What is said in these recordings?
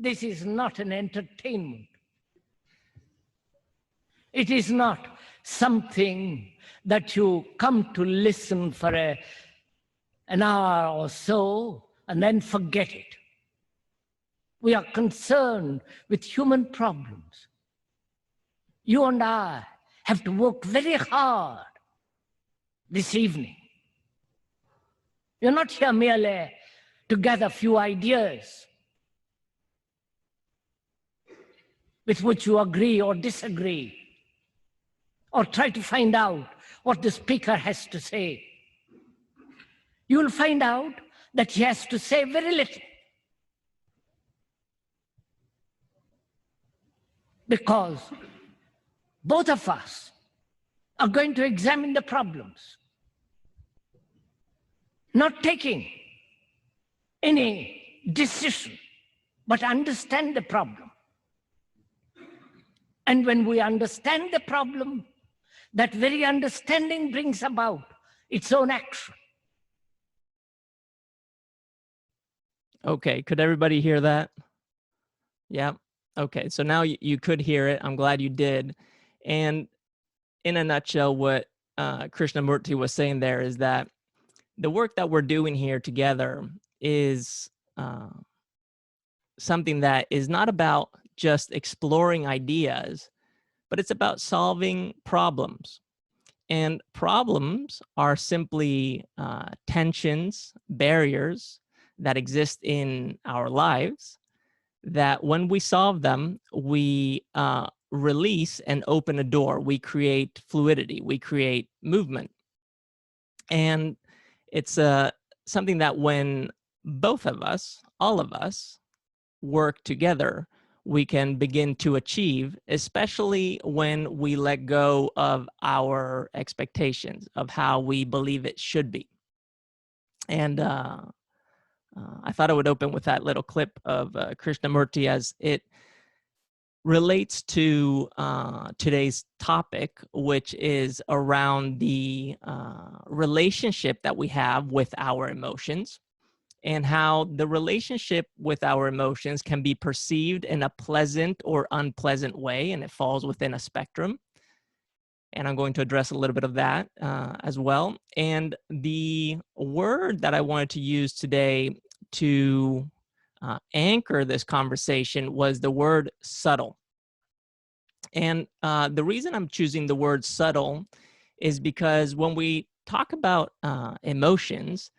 This is not an entertainment. It is not something that you come to listen for an hour or so and then forget it. We are concerned with human problems. You and I have to work very hard this evening. You're not here merely to gather a few ideas with which you agree or disagree, or try to find out what the speaker has to say. You will find out that he has to say very little, because both of us are going to examine the problems, not taking any decision, but understand the problem. And when we understand the problem, that very understanding brings about its own action. Okay, could everybody hear that? Yeah. Okay, so now you could hear it. I'm glad you did. And in a nutshell, what Krishnamurti was saying there is that the work that we're doing here together is something that is not about just exploring ideas, but it's about solving problems. And problems are simply tensions, barriers that exist in our lives, that when we solve them, we release and open a door. We create fluidity, we create movement. And it's something that when both of us, all of us, work together, we can begin to achieve, especially when we let go of our expectations of how we believe it should be. And I thought I would open with that little clip of Krishnamurti as it relates to today's topic, which is around the relationship that we have with our emotions, and how the relationship with our emotions can be perceived in a pleasant or unpleasant way, and it falls within a spectrum. And I'm going to address a little bit of that as well. And the word that I wanted to use today to anchor this conversation was the word subtle. And the reason I'm choosing the word subtle is because when we talk about emotions,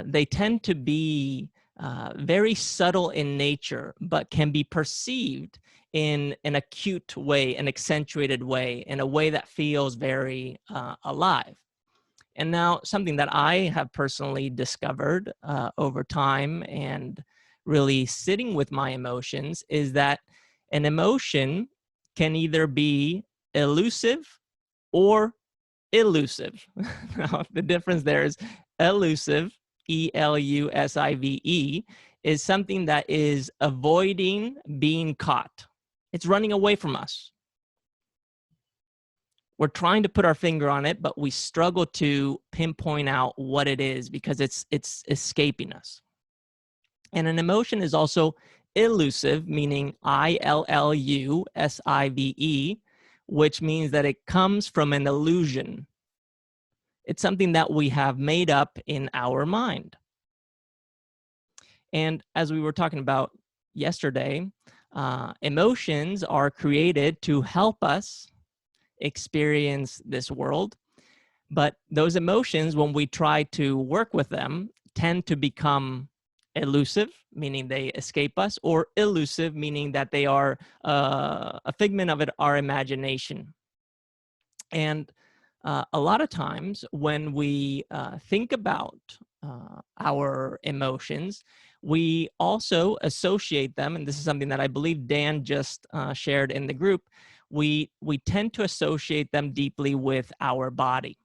they tend to be very subtle in nature, but can be perceived in an acute way, an accentuated way, in a way that feels very alive. And now something that I have personally discovered over time and really sitting with my emotions is that an emotion can either be elusive or elusive. Now, the difference there is elusive, E-L-U-S-I-V-E, is something that is avoiding being caught. It's running away from us. We're trying to put our finger on it, but we struggle to pinpoint out what it is because it's escaping us. And an emotion is also elusive, meaning I-L-L-U-S-I-V-E, which means that it comes from an illusion. It's something that we have made up in our mind. And as we were talking about yesterday, emotions are created to help us experience this world. But those emotions, when we try to work with them, tend to become elusive, meaning they escape us, or elusive, meaning that they are a figment of our imagination. And a lot of times when we think about our emotions, we also associate them, and this is something that I believe Dan just shared in the group, we tend to associate them deeply with our body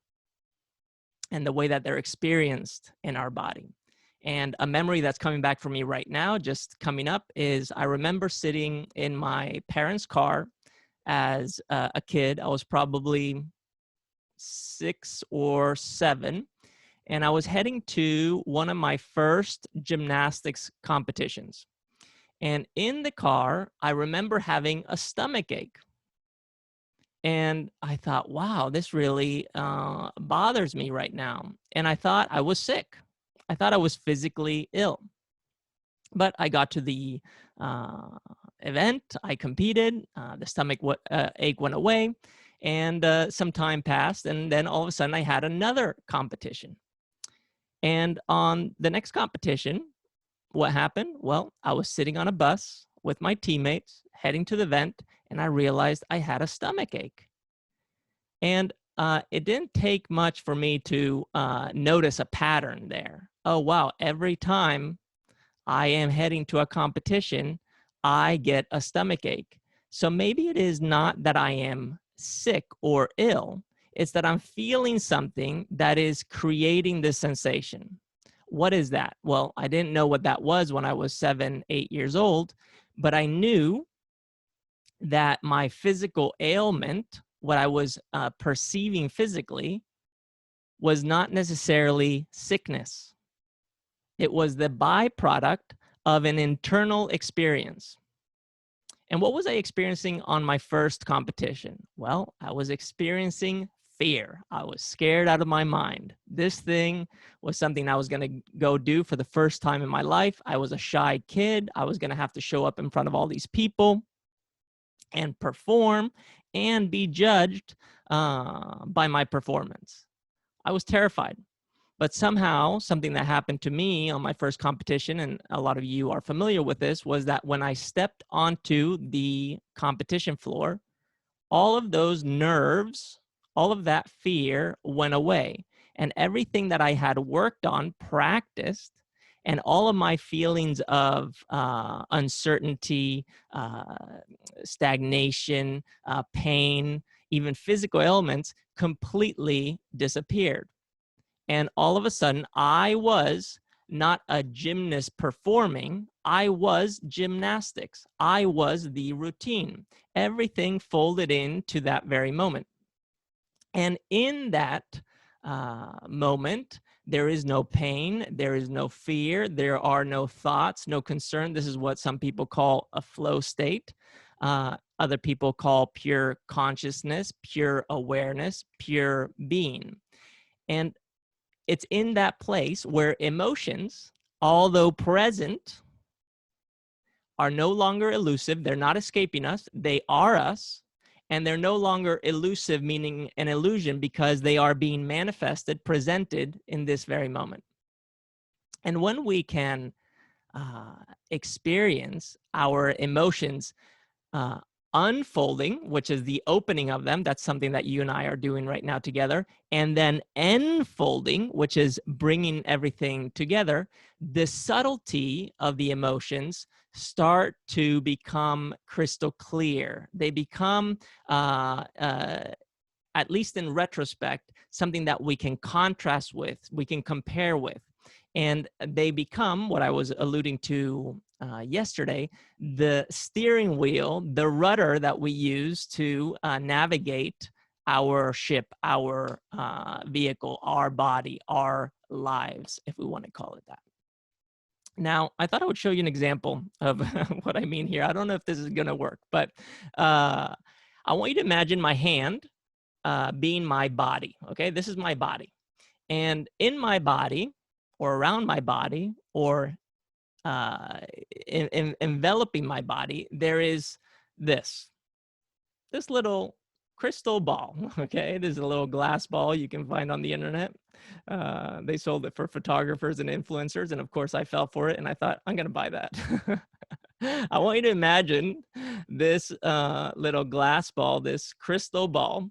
and the way that they're experienced in our body. And a memory that's coming back for me right now, just coming up, is I remember sitting in my parents' car as a kid. I was probably 6 or 7, and I was heading to one of my first gymnastics competitions. And in the car, I remember having a stomach ache. And I thought, wow, this really bothers me right now. And I thought I was sick. I thought I was physically ill. But I got to the event, I competed, the stomach ache went away, and some time passed. And then all of a sudden, I had another competition. And on the next competition, what happened? Well, I was sitting on a bus with my teammates heading to the event, and I realized I had a stomach ache. And it didn't take much for me to notice a pattern there. Oh, wow. Every time I am heading to a competition, I get a stomach ache. So maybe it is not that I am sick or ill. It's that I'm feeling something that is creating this sensation. What is that? Well, I didn't know what that was when I was 7, 8 years old, but I knew that my physical ailment, what I was perceiving physically, was not necessarily sickness. It was the byproduct of an internal experience. And what was I experiencing on my first competition? Well, I was experiencing fear. I was scared out of my mind. This thing was something I was going to go do for the first time in my life. I was a shy kid. I was going to have to show up in front of all these people and perform and be judged by my performance. I was terrified. But somehow, something that happened to me on my first competition, and a lot of you are familiar with this, was that when I stepped onto the competition floor, all of those nerves, all of that fear went away. And everything that I had worked on, practiced, and all of my feelings of uncertainty, stagnation, pain, even physical ailments completely disappeared. And all of a sudden, I was not a gymnast performing. I was gymnastics. I was the routine. Everything folded into that very moment. And in that moment, there is no pain. There is no fear. There are no thoughts, no concern. This is what some people call a flow state. Other people call pure consciousness, pure awareness, pure being. And it's in that place where emotions, although present, are no longer elusive. They're not escaping us. They are us. And they're no longer elusive, meaning an illusion, because they are being manifested, presented in this very moment. And when we can experience our emotions unfolding, which is the opening of them. That's something that you and I are doing right now together. And then enfolding, which is bringing everything together. The subtlety of the emotions start to become crystal clear. They become, at least in retrospect, something that we can contrast with, we can compare with. And they become, what I was alluding to yesterday, the steering wheel, the rudder that we use to navigate our ship, our vehicle, our body, our lives, if we want to call it that. Now, I thought I would show you an example of what I mean here. I don't know if this is going to work, but I want you to imagine my hand being my body. Okay, this is my body. And in my body, or around my body, or enveloping my body, there is this little crystal ball. Okay, it is a little glass ball you can find on the internet. They sold it for photographers and influencers, and of course I fell for it, and I thought, I'm gonna buy that. I want you to imagine this little glass ball, this crystal ball,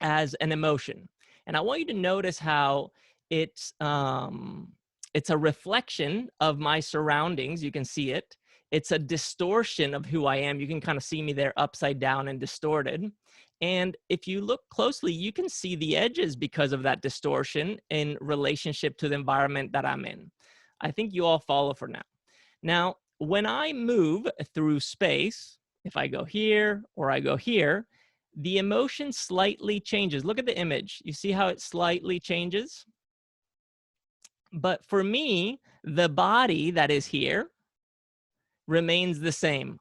as an emotion. And I want you to notice how it's a reflection of my surroundings. You can see it. It's a distortion of who I am. You can kind of see me there upside down and distorted. And if you look closely, you can see the edges because of that distortion in relationship to the environment that I'm in. I think you all follow for now. Now, when I move through space, if I go here or I go here, the emotion slightly changes. Look at the image. You see how it slightly changes? But for me, the body that is here remains the same.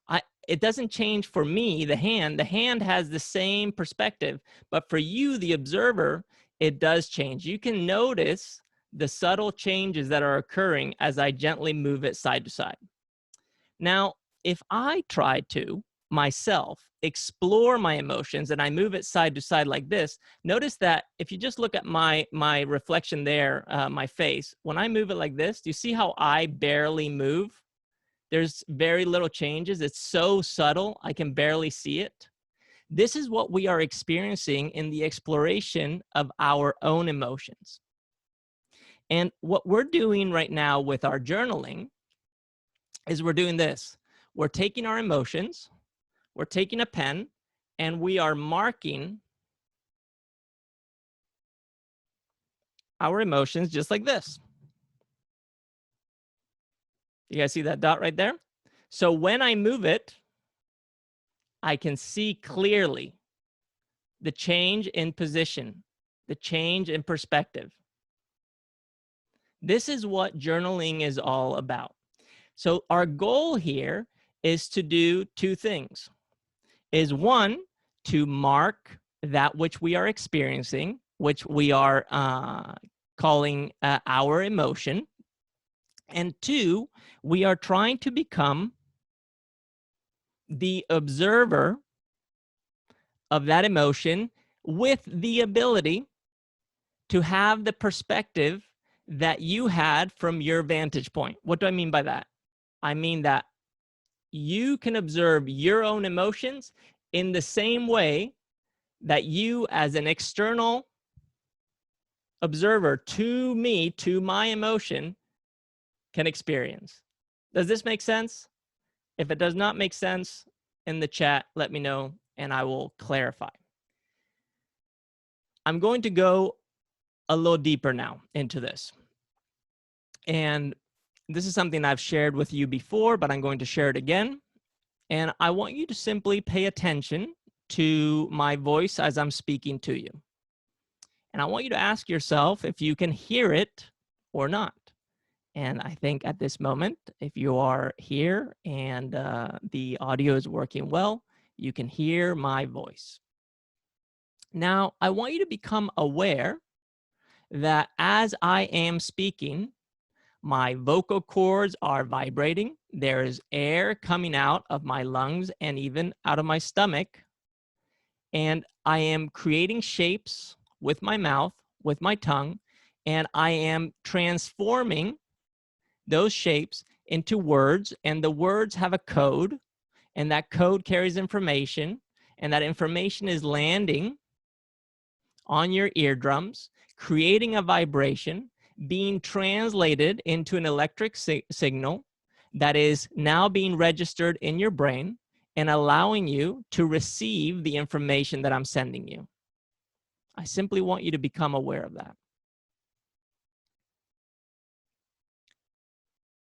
It doesn't change for me, the hand has the same perspective, but for you, the observer, it does change. You can notice the subtle changes that are occurring as I gently move it side to side. Now, if I try to myself explore my emotions and I move it side to side like this, notice that if you just look at my reflection there, my face, when I move it like this, do you see how I barely move? There's very little changes. It's so subtle, I can barely see it. This is what we are experiencing in the exploration of our own emotions. And what we're doing right now with our journaling is we're doing this. We're taking our emotions, we're taking a pen, and we are marking our emotions just like this. You guys see that dot right there? So when I move it, I can see clearly the change in position, the change in perspective. This is what journaling is all about. So our goal here is to do two things. Is one, to mark that which we are experiencing, which we are calling our emotion. And two, we are trying to become the observer of that emotion with the ability to have the perspective that you had from your vantage point. What do I mean by that? I mean that you can observe your own emotions in the same way that you, as an external observer to me, to my emotion, can experience. Does this make sense? If it does not make sense, in the chat, let me know and I will clarify. I'm going to go a little deeper now into this. And this is something I've shared with you before, but I'm going to share it again. And I want you to simply pay attention to my voice as I'm speaking to you. And I want you to ask yourself if you can hear it or not. And I think at this moment, if you are here and the audio is working well, you can hear my voice. Now, I want you to become aware that as I am speaking, my vocal cords are vibrating. There is air coming out of my lungs and even out of my stomach. And I am creating shapes with my mouth, with my tongue, and I am transforming those shapes into words, and the words have a code, and that code carries information, and that information is landing on your eardrums, creating a vibration, being translated into an electric signal that is now being registered in your brain and allowing you to receive the information that I'm sending you. I simply want you to become aware of that.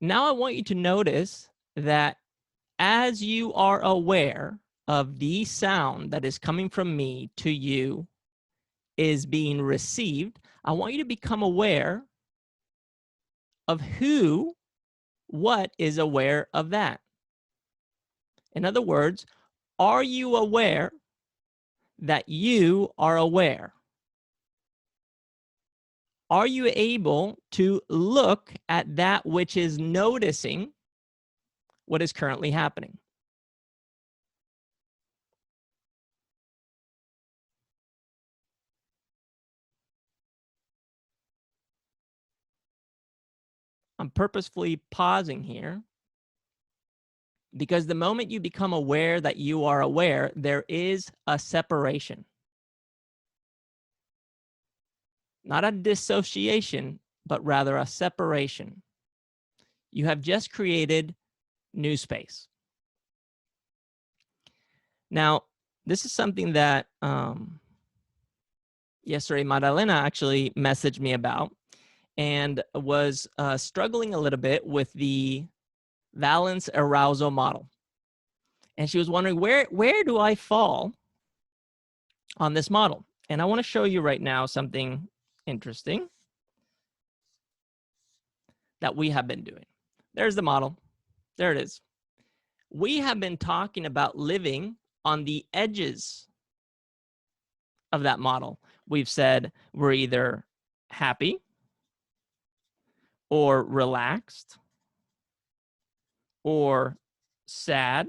Now I want you to notice that as you are aware of the sound that is coming from me to you is being received, I want you to become aware of what is aware of that. In other words, are you aware that you are aware? Are you able to look at that which is noticing what is currently happening? I'm purposefully pausing here because the moment you become aware that you are aware, there is a separation. Not a dissociation, but rather a separation. You have just created new space. Now, this is something that yesterday Madalena actually messaged me about and was struggling a little bit with the Valence-Arousal Model. And she was wondering, where do I fall on this model? And I want to show you right now something interesting that we have been doing. There's the model. There it is. we have been talking about living on the edges of that model. We've said we're either happy or relaxed or sad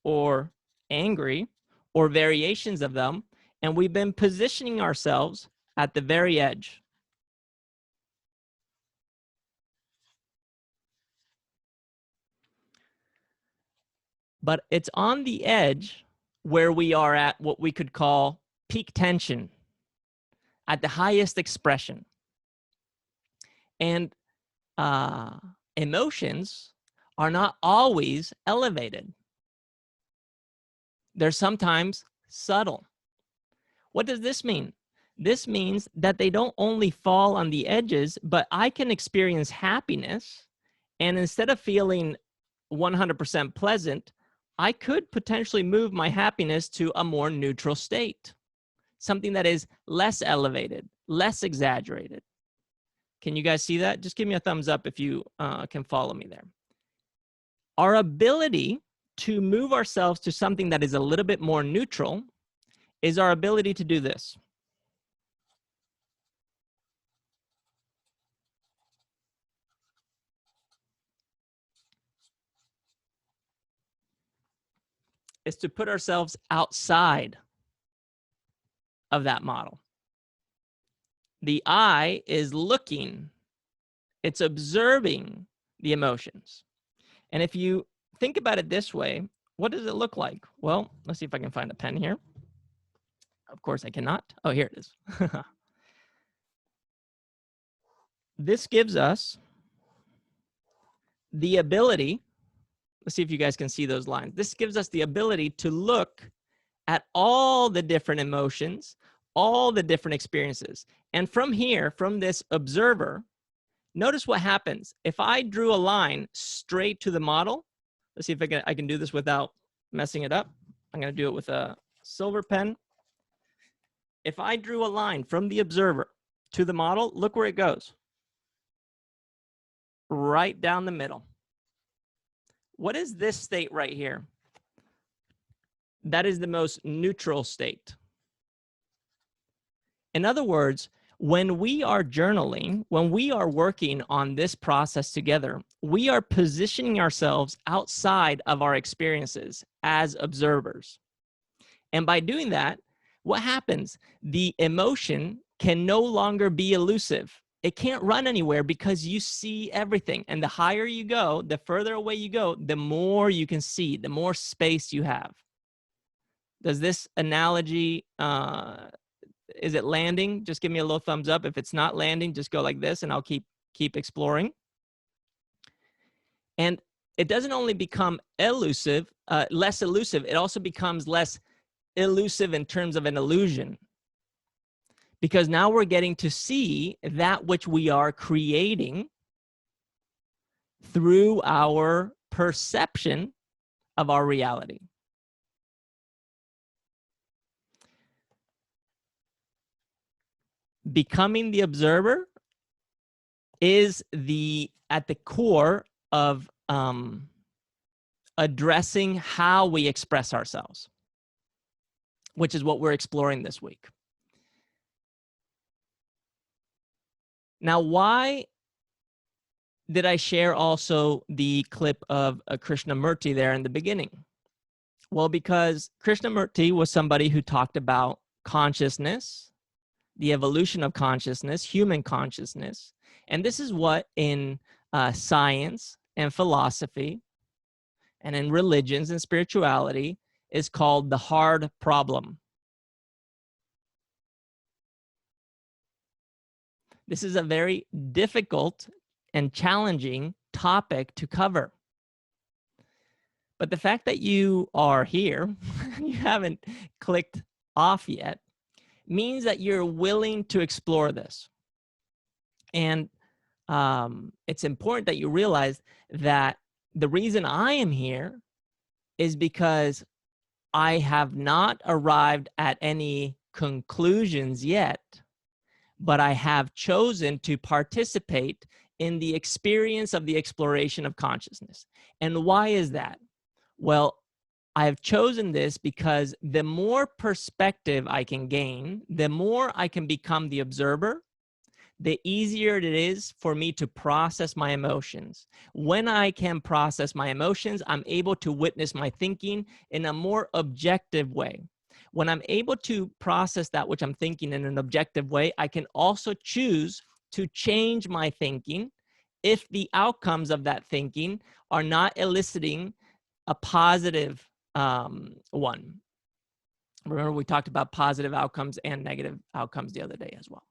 or angry or variations of them. And we've been positioning ourselves at the very edge. But it's on the edge where we are at what we could call peak tension, at the highest expression. And emotions are not always elevated. They're sometimes subtle. What does this mean? This means that they don't only fall on the edges, but I can experience happiness, and instead of feeling 100% pleasant, I could potentially move my happiness to a more neutral state, something that is less elevated, less exaggerated. Can you guys see that? Just give me a thumbs up if you can follow me there. Our ability to move ourselves to something that is a little bit more neutral is our ability to do this. Is to put ourselves outside of that model. The I is looking, it's observing the emotions. And if you think about it this way, what does it look like? Well, let's see if I can find a pen here. Of course I cannot. Oh, here it is. This gives us the ability, let's see if you guys can see those lines. This gives us the ability to look at all the different emotions, all the different experiences. And from here, from this observer, notice what happens. If I drew a line straight to the model, let's see if I can do this without messing it up. I'm going to do it with a silver pen. If I drew a line from the observer to the model, look where it goes. Right down the middle. What is this state right here? That is the most neutral state. In other words, when we are journaling, when we are working on this process together, we are positioning ourselves outside of our experiences as observers. And by doing that, what happens? The emotion can no longer be elusive. It can't run anywhere because you see everything. And the higher you go, the further away you go, the more you can see, the more space you have. Does this analogy, is it landing? Just give me a little thumbs up. If it's not landing, just go like this and I'll keep exploring. And it doesn't only become elusive, less elusive, it also becomes less elusive in terms of an illusion. Because now we're getting to see that which we are creating through our perception of our reality. Becoming the observer is at the core of addressing how we express ourselves, which is what we're exploring this week. Now, why did I share also the clip of Krishnamurti there in the beginning? Well, because Krishnamurti was somebody who talked about consciousness, the evolution of consciousness, human consciousness. And this is what in science and philosophy and in religions and spirituality is called the hard problem. This is a very difficult and challenging topic to cover. But the fact that you are here, you haven't clicked off yet, means that you're willing to explore this. And it's important that you realize that the reason I am here is because I have not arrived at any conclusions yet, but I have chosen to participate in the experience of the exploration of consciousness. And why is that? Well, I have chosen this because the more perspective I can gain, the more I can become the observer, the easier it is for me to process my emotions. When I can process my emotions, I'm able to witness my thinking in a more objective way. When I'm able to process that which I'm thinking in an objective way, I can also choose to change my thinking if the outcomes of that thinking are not eliciting a positive one. Remember, we talked about positive outcomes and negative outcomes the other day as well.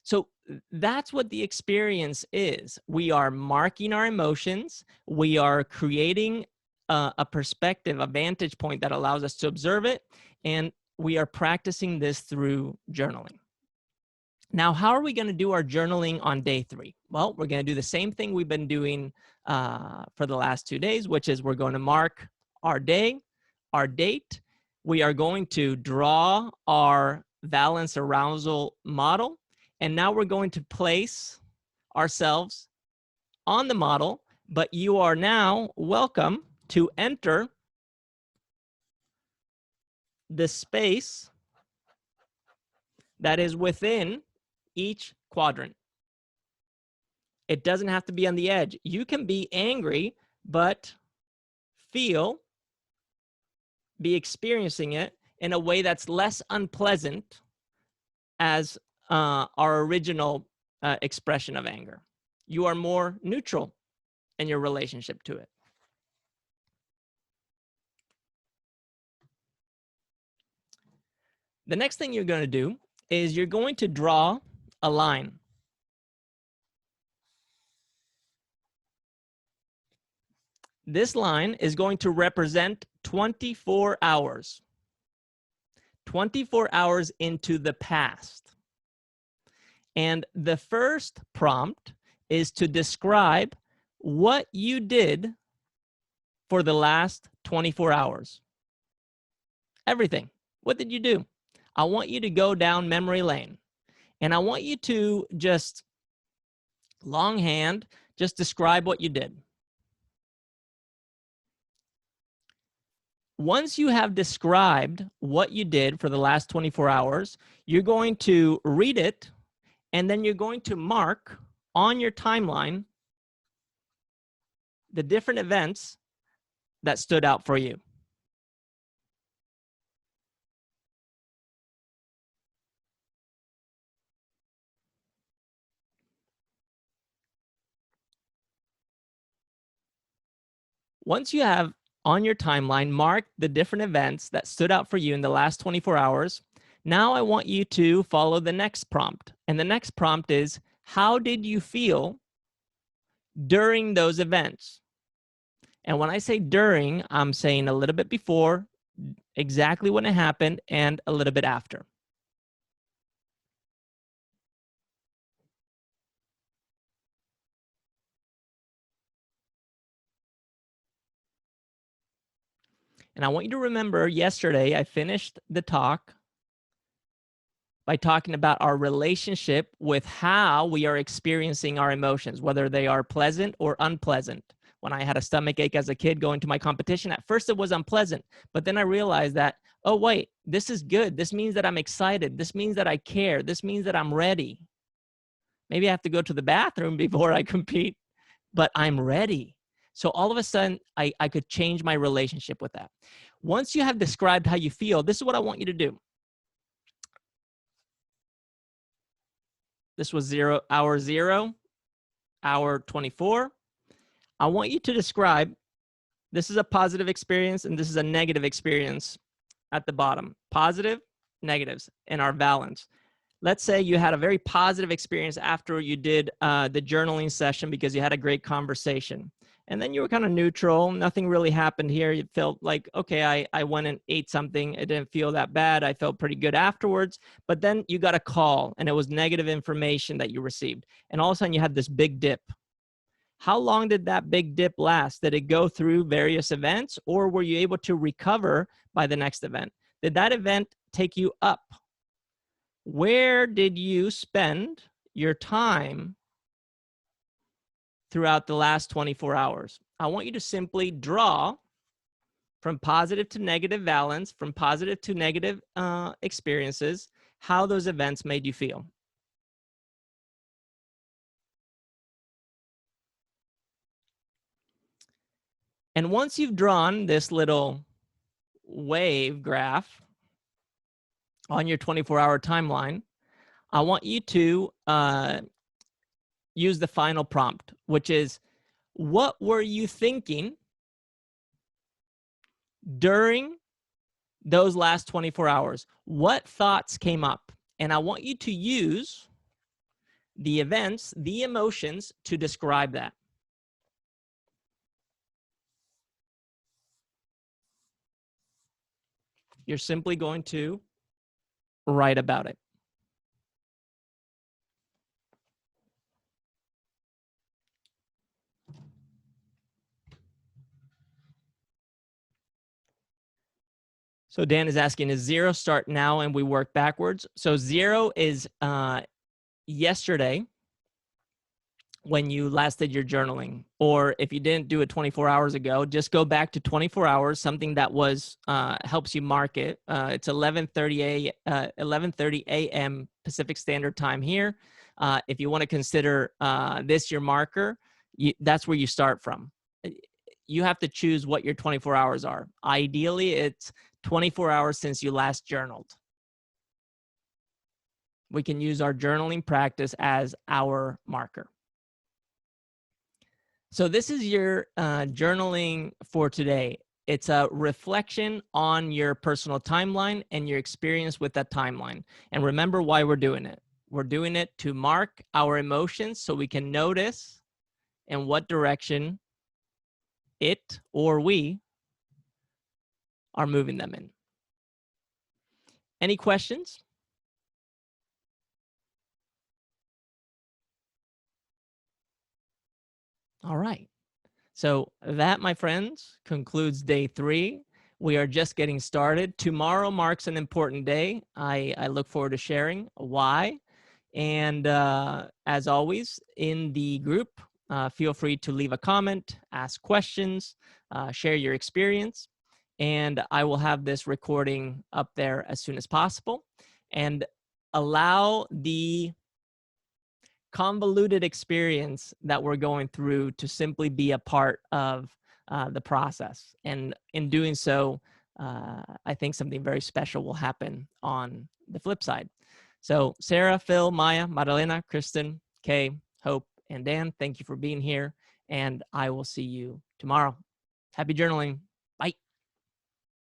So that's what the experience is. We are marking our emotions. We are creating a perspective, a vantage point that allows us to observe it. And we are practicing this through journaling. Now, how are we going to do our journaling on day 3? Well, we're going to do the same thing we've been doing for the last 2 days, which is we're going to mark our day, our date. We are going to draw our Valence-Arousal Model. And now we're going to place ourselves on the model, but you are now welcome to enter the space that is within each quadrant. It doesn't have to be on the edge. You can be angry, but be experiencing it in a way that's less unpleasant as our original expression of anger. You are more neutral in your relationship to it. The next thing you're going to do is you're going to draw a line. This line is going to represent 24 hours. 24 hours into the past. And the first prompt is to describe what you did for the last 24 hours. Everything. What did you do? I want you to go down memory lane. And I want you to just longhand, just describe what you did. Once you have described what you did for the last 24 hours, you're going to read it, and then you're going to mark on your timeline the different events that stood out for you. Once you have on your timeline marked the different events that stood out for you in the last 24 hours, now I want you to follow the next prompt. And the next prompt is, how did you feel during those events? And when I say during, I'm saying a little bit before, exactly when it happened, and a little bit after. And I want you to remember yesterday I finished the talk by talking about our relationship with how we are experiencing our emotions, whether they are pleasant or unpleasant. When I had a stomach ache as a kid going to my competition, at first it was unpleasant, but then I realized that, oh wait, this is good. This means that I'm excited. This means that I care. This means that I'm ready. Maybe I have to go to the bathroom before I compete, but I'm ready. So all of a sudden, I could change my relationship with that. Once you have described how you feel, this is what I want you to do. This was hour 0, hour 24. I want you to describe, this is a positive experience and this is a negative experience at the bottom. Positive, negatives in our balance. Let's say you had a very positive experience after you did the journaling session because you had a great conversation. And then you were kind of neutral. Nothing really happened here. You felt like, okay, I went and ate something. It didn't feel that bad. I felt pretty good afterwards. But then you got a call and it was negative information that you received. And all of a sudden you had this big dip. How long did that big dip last? Did it go through various events, or were you able to recover by the next event? Did that event take you up? Where did you spend your time throughout the last 24 hours? I want you to simply draw from positive to negative valence, from positive to negative experiences, how those events made you feel. And once you've drawn this little wave graph on your 24-hour timeline, I want you to use the final prompt, which is, what were you thinking during those last 24 hours? What thoughts came up? And I want you to use the events, the emotions to describe that. You're simply going to write about it. So Dan is asking, is 0 start now and we work backwards? So 0 is yesterday when you last did your journaling, or if you didn't do it 24 hours ago, just go back to 24 hours, something that was helps you mark it. It's 11:30 a.m. Pacific Standard Time here. If you want to consider this your marker, that's where you start from. You have to choose what your 24 hours are. Ideally, it's 24 hours since you last journaled. We can use our journaling practice as our marker. So this is your journaling for today. It's a reflection on your personal timeline and your experience with that timeline. And remember why we're doing it. We're doing it to mark our emotions so we can notice in what direction it or we are moving them in. Any questions? All right. So that, my friends, concludes day 3. We are just getting started. Tomorrow marks an important day. I look forward to sharing why. And as always, in the group, feel free to leave a comment, ask questions, share your experience. And I will have this recording up there as soon as possible. And allow the convoluted experience that we're going through to simply be a part of the process. And in doing so, I think something very special will happen on the flip side. So Sarah, Phil, Maya, Madalena, Kristen, Kay, Hope, and Dan, thank you for being here. And I will see you tomorrow. Happy journaling.